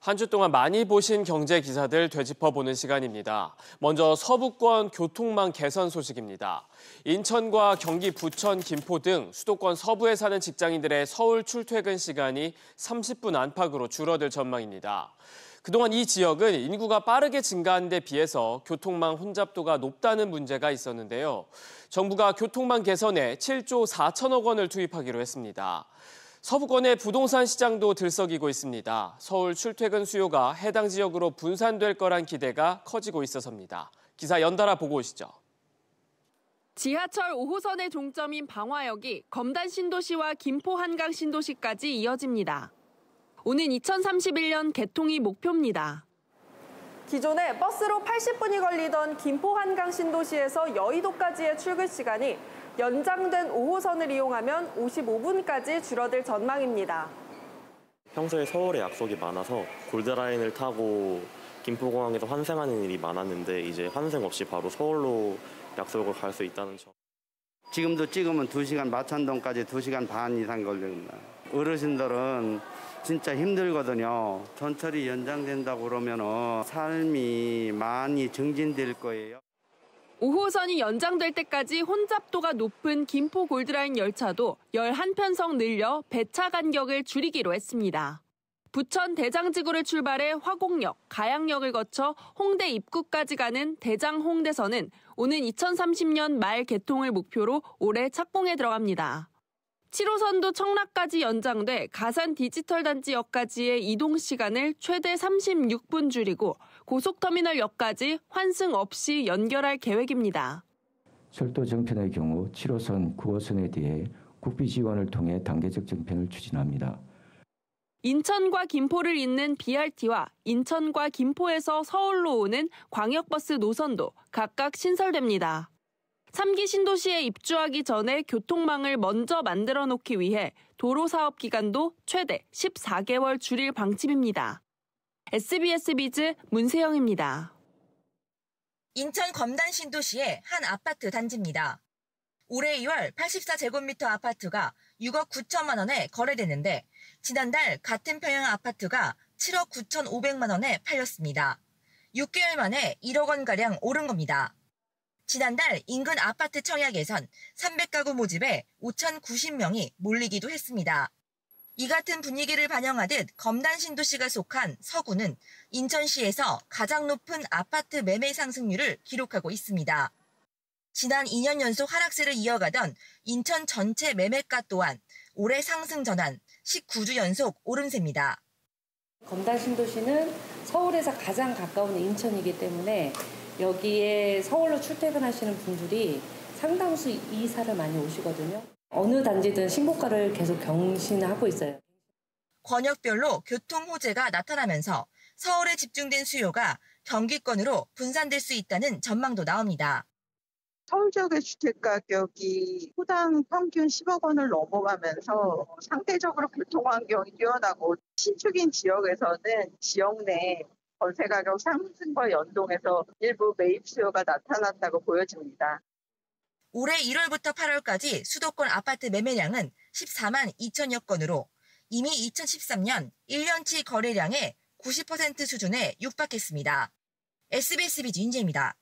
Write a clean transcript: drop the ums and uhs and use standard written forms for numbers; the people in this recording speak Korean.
한 주 동안 많이 보신 경제 기사들 되짚어보는 시간입니다. 먼저 서부권 교통망 개선 소식입니다. 인천과 경기 부천, 김포 등 수도권 서부에 사는 직장인들의 서울 출퇴근 시간이 30분 안팎으로 줄어들 전망입니다. 그동안 이 지역은 인구가 빠르게 증가한 데 비해서 교통망 혼잡도가 높다는 문제가 있었는데요. 정부가 교통망 개선에 7조 4천억 원을 투입하기로 했습니다. 서부권의 부동산 시장도 들썩이고 있습니다. 서울 출퇴근 수요가 해당 지역으로 분산될 거란 기대가 커지고 있어서입니다. 기사 연달아 보고 오시죠. 지하철 5호선의 종점인 방화역이 검단 신도시와 김포 한강 신도시까지 이어집니다. 오는 2031년 개통이 목표입니다. 기존에 버스로 80분이 걸리던 김포 한강 신도시에서 여의도까지의 출근 시간이 연장된 5호선을 이용하면 55분까지 줄어들 전망입니다. 평소에 서울에 약속이 많아서 골드라인을 타고 김포공항에서 환승하는 일이 많았는데 이제 환승 없이 바로 서울로 약속을 갈 수 있다는 점. 지금도 찍으면 2시간 마천동까지 2시간 반 이상 걸립니다. 어르신들은 진짜 힘들거든요. 전철이 연장된다고 그러면 삶이 많이 증진될 거예요. 5호선이 연장될 때까지 혼잡도가 높은 김포 골드라인 열차도 11편석 늘려 배차 간격을 줄이기로 했습니다. 부천 대장지구를 출발해 화곡역, 가양역을 거쳐 홍대 입구까지 가는 대장 홍대선은 오는 2030년 말 개통을 목표로 올해 착공에 들어갑니다. 7호선도 청라까지 연장돼 가산 디지털 단지역까지의 이동 시간을 최대 36분 줄이고 고속터미널역까지 환승 없이 연결할 계획입니다. 철도 정편의 경우 7호선, 9호선에 대해 국비 지원을 통해 단계적 정편을 추진합니다. 인천과 김포를 잇는 BRT와 인천과 김포에서 서울로 오는 광역버스 노선도 각각 신설됩니다. 3기 신도시에 입주하기 전에 교통망을 먼저 만들어 놓기 위해 도로 사업 기간도 최대 14개월 줄일 방침입니다. SBS 비즈 문세영입니다. 인천 검단 신도시의 한 아파트 단지입니다. 올해 2월 84제곱미터 아파트가 6억 9천만 원에 거래됐는데 지난달 같은 평형 아파트가 7억 9,500만 원에 팔렸습니다. 6개월 만에 1억 원가량 오른 겁니다. 지난달 인근 아파트 청약에선 300가구 모집에 5,090명이 몰리기도 했습니다. 이 같은 분위기를 반영하듯 검단 신도시가 속한 서구는 인천시에서 가장 높은 아파트 매매 상승률을 기록하고 있습니다. 지난 2년 연속 하락세를 이어가던 인천 전체 매매가 또한 올해 상승 전환 19주 연속 오름세입니다. 검단 신도시는 서울에서 가장 가까운 인천이기 때문에 여기에 서울로 출퇴근하시는 분들이 상당수 이사를 많이 오시거든요. 어느 단지든 신고가를 계속 경신하고 있어요. 권역별로 교통 호재가 나타나면서 서울에 집중된 수요가 경기권으로 분산될 수 있다는 전망도 나옵니다. 서울 지역의 주택 가격이 호당 평균 10억 원을 넘어가면서 상대적으로 교통 환경이 뛰어나고 신축인 지역에서는 지역 내 전세 가격 상승과 연동해서 일부 매입 수요가 나타났다고 보여집니다. 올해 1월부터 8월까지 수도권 아파트 매매량은 14만 2천여 건으로 이미 2013년 1년치 거래량의 90% 수준에 육박했습니다. SBS 비즈 윤재입니다.